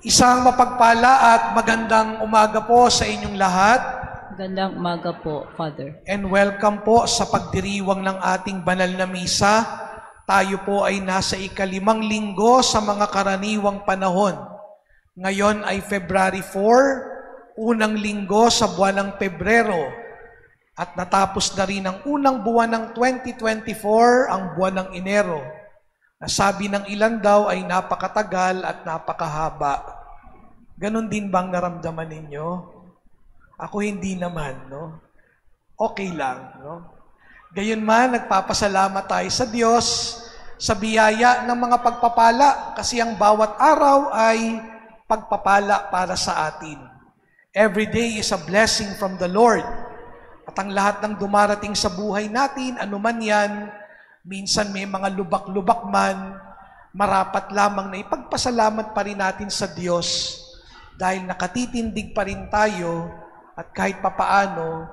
Isang mapagpala at magandang umaga po sa inyong lahat. Magandang umaga po, Father. And welcome po sa pagdiriwang ng ating banal na misa. Tayo po ay nasa ika-5 linggo sa mga karaniwang panahon. Ngayon ay February 4, unang linggo sa buwan ng Pebrero. At natapos na rin ang unang buwan ng 2024, ang buwan ng Enero. Nasabi ng ilan daw ay napakatagal at napakahaba. Ganon din bang naramdaman ninyo? Ako hindi naman, no? Okay lang, no? Gayunman, nagpapasalamat tayo sa Diyos sa biyaya ng mga pagpapala kasi ang bawat araw ay pagpapala para sa atin. Every day is a blessing from the Lord. At ang lahat ng dumarating sa buhay natin, anuman yan, minsan may mga lubak-lubak man, marapat lamang na ipagpasalamat pa rin natin sa Diyos dahil nakatitindig pa rin tayo at kahit papaano,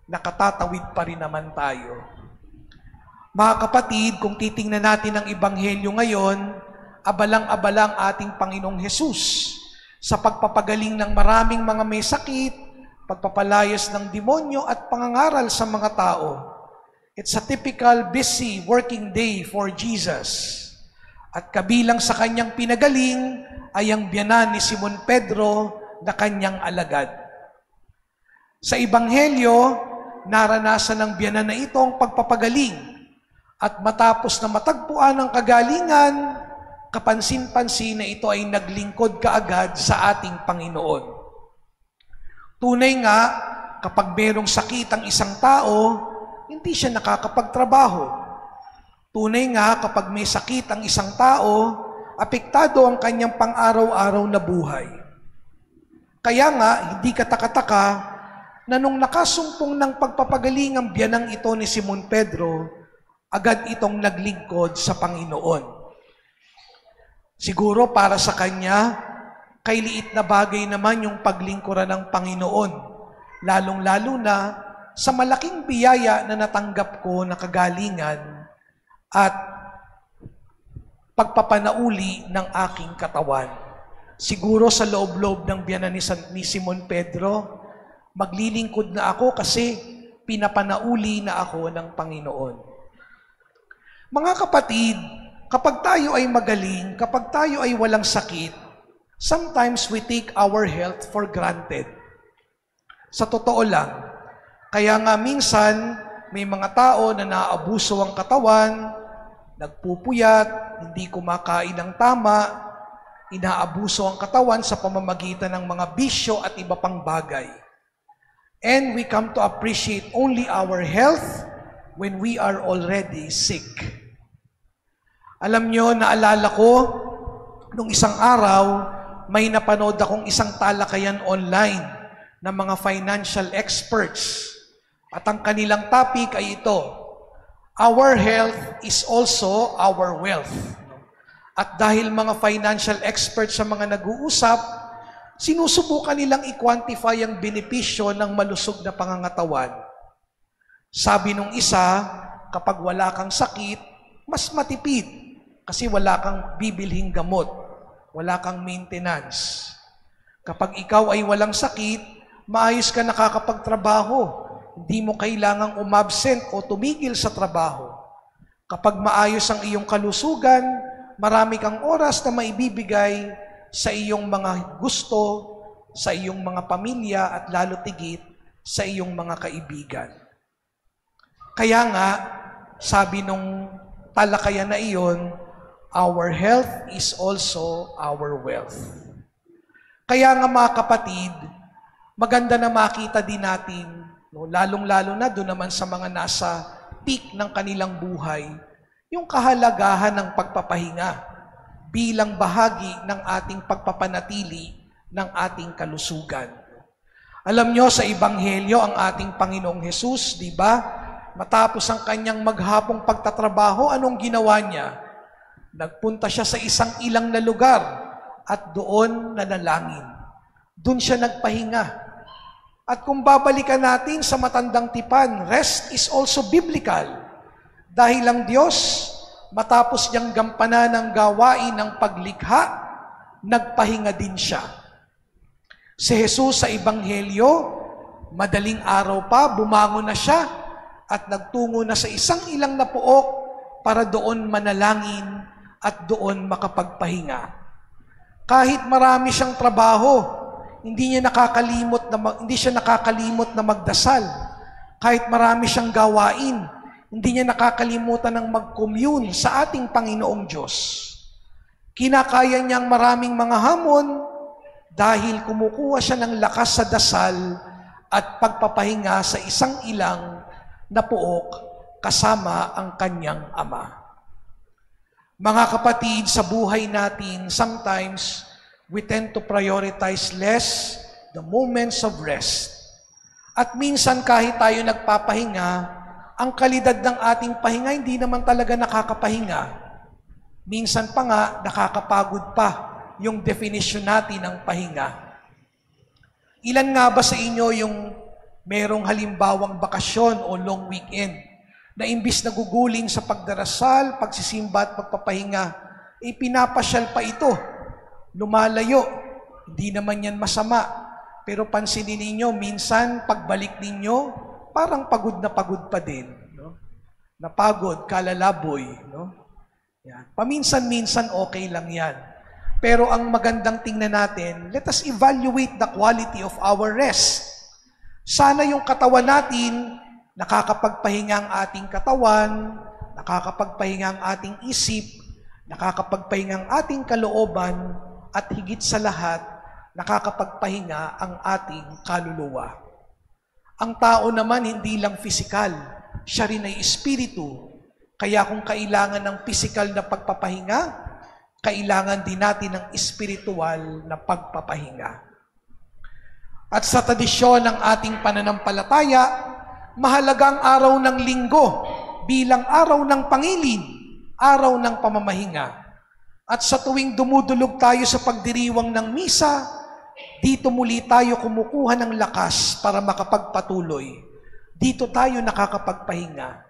nakatatawid pa rin naman tayo. Mga kapatid, kung titingnan natin ang Ebanghelyo ngayon, abalang-abalang ating Panginoong Hesus sa pagpapagaling ng maraming mga may sakit, pagpapalayas ng demonyo at pangangaral sa mga tao. It's a typical busy working day for Jesus. At kabilang sa kanyang pinagaling ay ang biyanan ni Simon Pedro na kanyang alagad. Sa Ebanghelyo, naranasan ng biyanan na ito ang pagpapagaling. At matapos na matagpuan ang kagalingan, kapansin-pansin na ito ay naglingkod kaagad sa ating Panginoon. Tunay nga, kapag merong sakit ang isang tao, hindi siya nakakapagtrabaho. Tunay nga, kapag may sakit ang isang tao, apektado ang kanyang pang-araw-araw na buhay. Kaya nga, hindi katakataka na nung nakasumpong ng pagpapagaling ang biyanang ito ni Simon Pedro, agad itong naglingkod sa Panginoon. Siguro para sa kanya, kay liit na bagay naman yung paglingkuran ng Panginoon, lalong-lalo na sa malaking biyaya na natanggap ko na kagalingan at pagpapanauli ng aking katawan. Siguro sa loob-loob ng biyanan ni Simon Pedro, maglilingkod na ako kasi pinapanauli na ako ng Panginoon. Mga kapatid, kapag tayo ay magaling, kapag tayo ay walang sakit, sometimes we take our health for granted. Sa totoo lang, kaya nga minsan, may mga tao na naabuso ang katawan, nagpupuyat, hindi kumakain ng tama, inaabuso ang katawan sa pamamagitan ng mga bisyo at iba pang bagay. And we come to appreciate only our health when we are already sick. Alam nyo, naalala ko, nung isang araw, may napanood akong isang talakayan online ng mga financial experts. At ang kanilang topic ay ito, our health is also our wealth. At dahil mga financial experts sa mga nag-uusap, sinusubukan nilang i-quantify ang benepisyo ng malusog na pangangatawan. Sabi nung isa, kapag wala kang sakit, mas matipid kasi wala kang bibilhing gamot, wala kang maintenance. Kapag ikaw ay walang sakit, maayos ka nakakapagtrabaho. Hindi mo kailangang umabsent o tumigil sa trabaho. Kapag maayos ang iyong kalusugan, marami kang oras na maibibigay sa iyong mga gusto, sa iyong mga pamilya at lalo tigit sa iyong mga kaibigan. Kaya nga, sabi nung talakayan na iyon, our health is also our wealth. Kaya nga mga kapatid, maganda na makita din natin, no, lalong-lalo na doon naman sa mga nasa peak ng kanilang buhay, yung kahalagahan ng pagpapahinga bilang bahagi ng ating pagpapanatili ng ating kalusugan. Alam nyo, sa Ebanghelyo, ang ating Panginoong Hesus, di ba? Matapos ang kanyang maghapong pagtatrabaho, anong ginawa niya? Nagpunta siya sa isang ilang na lugar at doon nanalangin. Doon siya nagpahinga. At kung babalikan natin sa matandang tipan, rest is also biblical. Dahil ang Diyos, matapos niyang gampanan ang gawain ng paglikha, nagpahinga din siya. Si Jesus sa Ebanghelyo, madaling araw pa, bumangon na siya at nagtungo na sa isang ilang na puok para doon manalangin at doon makapagpahinga. Kahit marami siyang trabaho, hindi siya nakakalimot na magdasal. Kahit marami siyang gawain, hindi niya nakakalimutan ng mag-commune sa ating Panginoong Diyos. Kinakaya niyang maraming mga hamon dahil kumukuha siya ng lakas sa dasal at pagpapahinga sa isang ilang na puok kasama ang kanyang ama. Mga kapatid, sa buhay natin, sometimes we tend to prioritize less the moments of rest. At minsan kahit tayo nagpapahinga, ang kalidad ng ating pahinga hindi naman talaga nakakapahinga. Minsan pa nga, nakakapagod pa yung definition natin ng pahinga. Ilan nga ba sa inyo yung merong halimbawang bakasyon o long weekend na imbis na guguling sa pagdarasal, pagsisimba at pagpapahinga, pinapasyal pa ito, lumalayo. Hindi naman yan masama. Pero pansinin ninyo, minsan pagbalik ninyo, parang pagod na pagod pa din. No? Napagod, kalalaboy. No? Yan. Paminsan-minsan okay lang yan. Pero ang magandang tingnan natin, let us evaluate the quality of our rest. Sana yung katawan natin, nakakapagpahinga ang ating katawan, nakakapagpahinga ang ating isip, nakakapagpahinga ang ating kalooban, at higit sa lahat, nakakapagpahinga ang ating kaluluwa. Ang tao naman hindi lang pisikal, siya rin ay espiritu. Kaya kung kailangan ng pisikal na pagpapahinga, kailangan din natin ng espiritual na pagpapahinga. At sa tradisyon ng ating pananampalataya, mahalaga ang araw ng linggo bilang araw ng pangilin, araw ng pamamahinga. At sa tuwing dumudulog tayo sa pagdiriwang ng misa, dito muli tayo kumukuha ng lakas para makapagpatuloy. Dito tayo nakakapagpahinga.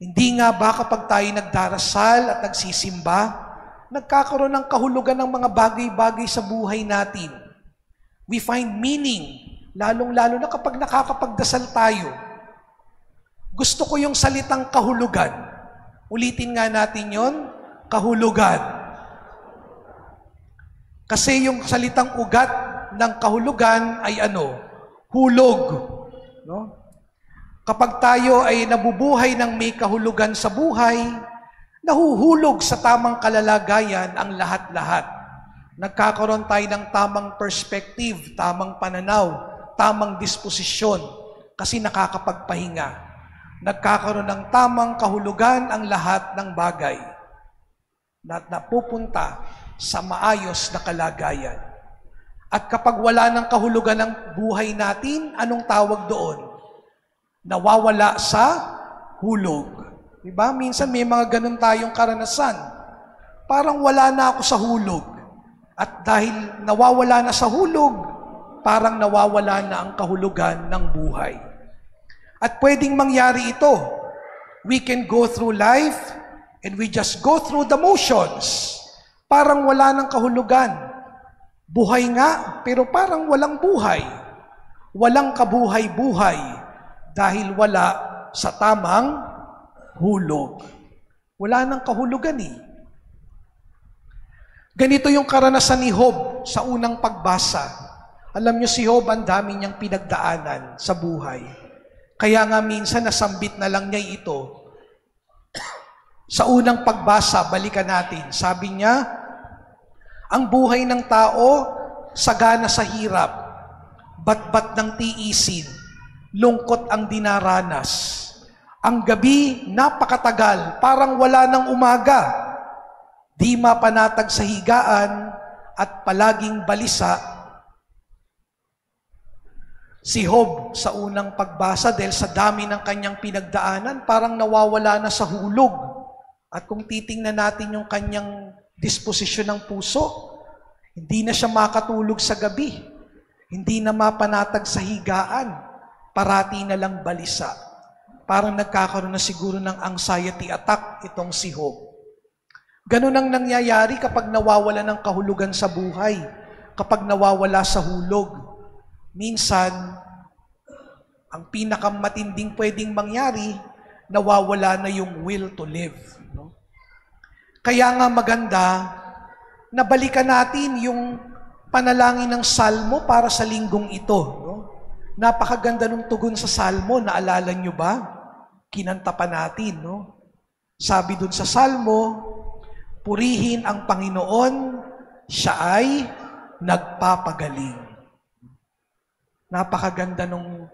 Hindi nga ba kapag tayo nagdarasal at nagsisimba, nagkakaroon ng kahulugan ng mga bagay-bagay sa buhay natin. We find meaning, lalong-lalo na kapag nakakapagdasal tayo. Gusto ko yung salitang kahulugan. Ulitin nga natin yon, kahulugan. Kasi yung salitang ugat ng kahulugan ay ano? Hulog. No? Kapag tayo ay nabubuhay ng may kahulugan sa buhay, nahuhulog sa tamang kalalagayan ang lahat-lahat. Nagkakaroon tayo ng tamang perspective, tamang pananaw, tamang disposisyon, kasi nakakapagpahinga. Nagkakaroon ng tamang kahulugan ang lahat ng bagay na napupunta sa maayos na kalagayan. At kapag wala ng kahulugan ng buhay natin, anong tawag doon? Nawawala sa hulog. Diba? Minsan may mga ganun tayong karanasan. Parang wala na ako sa hulog. At dahil nawawala na sa hulog, parang nawawala na ang kahulugan ng buhay. At pwedeng mangyari ito. We can go through life and we just go through the motions. Parang wala ng kahulugan. Buhay nga, pero parang walang buhay. Walang kabuhay-buhay dahil wala sa tamang hulog. Wala nang kahulugan eh. Ganito yung karanasan ni Job sa unang pagbasa. Alam niyo si Job, ang dami niyang pinagdaanan sa buhay. Kaya nga minsan nasambit na lang niya ito. Sa unang pagbasa, balikan natin. Sabi niya, ang buhay ng tao, sagana sa hirap, batbat ng tiisin, lungkot ang dinaranas. Ang gabi, napakatagal, parang wala ng umaga. Di mapanatag sa higaan at palaging balisa. Si Job sa unang pagbasa dahil sa dami ng kanyang pinagdaanan, parang nawawala na sa hulog. At kung titingnan natin yung kanyang disposisyon ng puso, hindi na siya makatulog sa gabi. Hindi na mapanatag sa higaan. Parati na lang balisa. Parang nagkakaroon na siguro ng anxiety attack itong si Job. Ganun ang nangyayari kapag nawawala ng kahulugan sa buhay, kapag nawawala sa hulog. Minsan, ang pinakamatinding pwedeng mangyari, nawawala na yung will to live. No? Kaya nga maganda, na balikan natin yung panalangin ng Salmo para sa linggong ito. No? Napakaganda ng tugon sa Salmo, naalala nyo ba? Kinanta pa natin. No? Sabi dun sa Salmo, purihin ang Panginoon, siya ay nagpapagaling. Napakaganda nung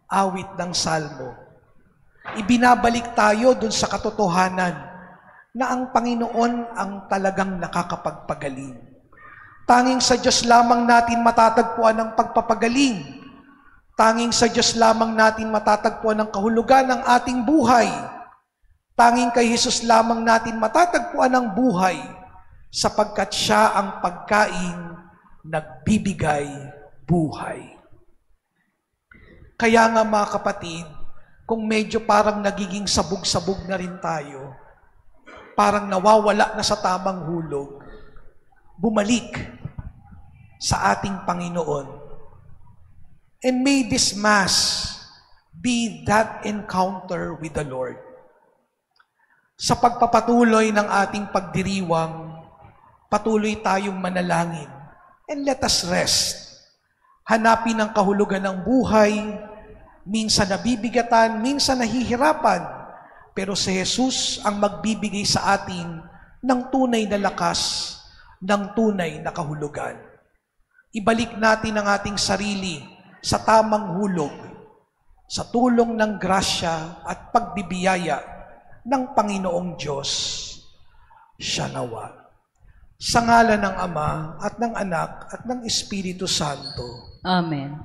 awit ng Salmo. Ibinabalik tayo dun sa katotohanan na ang Panginoon ang talagang nakakapagpagaling. Tanging sa Diyos lamang natin matatagpuan ang pagpapagaling. Tanging sa Diyos lamang natin matatagpuan ang kahulugan ng ating buhay. Tanging kay Jesus lamang natin matatagpuan ang buhay sapagkat siya ang pagkaing nagbibigay buhay. Kaya nga mga kapatid, kung medyo parang nagiging sabog-sabog na rin tayo, parang nawawala na sa tamang hulog, bumalik sa ating Panginoon. And may this Mass be that encounter with the Lord. Sa pagpapatuloy ng ating pagdiriwang, patuloy tayong manalangin. And let us rest. Hanapin ang kahulugan ng buhay, minsan nabibigatan, minsan nahihirapan, pero si Jesus ang magbibigay sa atin ng tunay na lakas, ng tunay na kahulugan. Ibalik natin ang ating sarili sa tamang hulog, sa tulong ng grasya at pagbibiyaya ng Panginoong Diyos. Siya nawa. Sa ngalan ng Ama at ng Anak at ng Espiritu Santo. Amen.